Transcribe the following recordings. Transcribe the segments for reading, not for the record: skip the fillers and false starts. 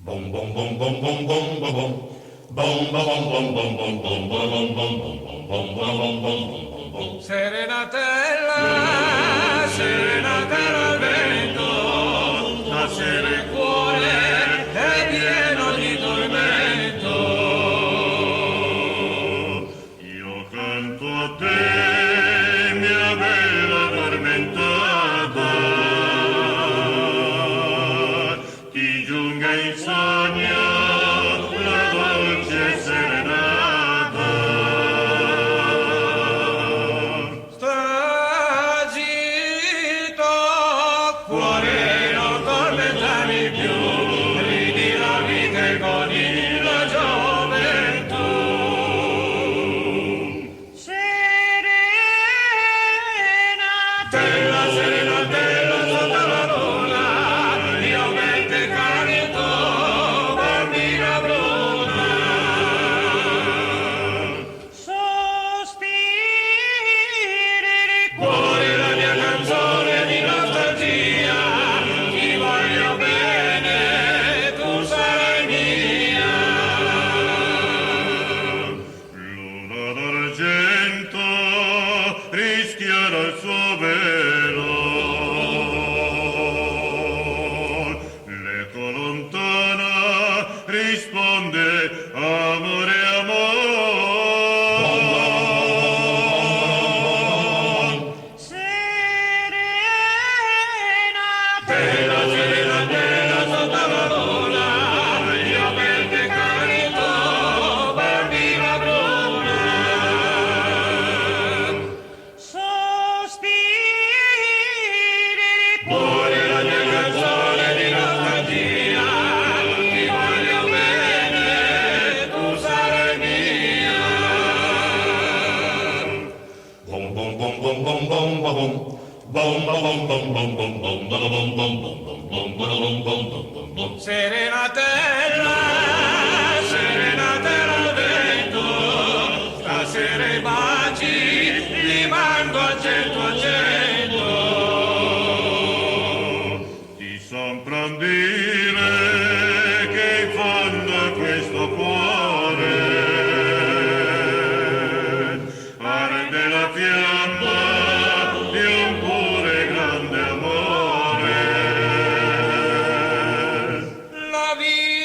Bom bom bom bom bom bom bom bom. Bom bom bom bom bom bom bom bom bom bom bom bom bom bom. Serenatella, serenatella al vento, stasera il cuore è pieno di tormento. Io canto a te, mia bella tormentata, ti giunga in sogno la dolce serenata. Sta zitto, cuore non tormentami più, ridi la vita e godi la gioventù. Serenatella, serenatella sotto la luna, io mente canto, bambina bruna. Cuore la mia canzone di nostalgia, ti voglio bene, tu sarai mia. Luna d'argento rischiara il suo velo, l'eco lontana risponde amore, amore. Tela, serena, tela sotto la luna, io per te canto, bambina bruna. Cuore la mia canzone di nostalgia, ti voglio bene, tu sarai mia. Bom bom bom bom bom bom bom. Bom bom bom bom bom bom bom bom bom bom bom bom bom bom. Serenatella, serenatella al vento, stasera i baci li mando a cento. Ti son dire che in fondo a questo cuore arde la fiamma di un pure grande amore. La vita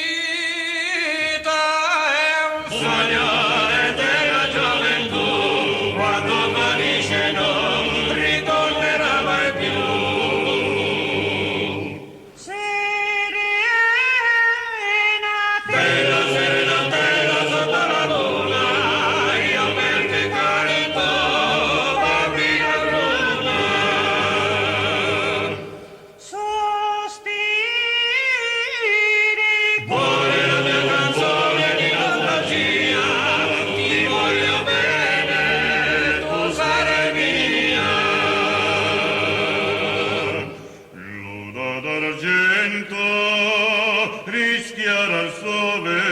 è un sogno della gioventù, quando vanisce non ritornerà mai più. Bella serenatella sotto la luna, io per te canto, bambina bruna. Cuore la mia canzone di nostalgia, ti voglio bene, tu sarai mia. Luna d'argento rischiara il suo velo,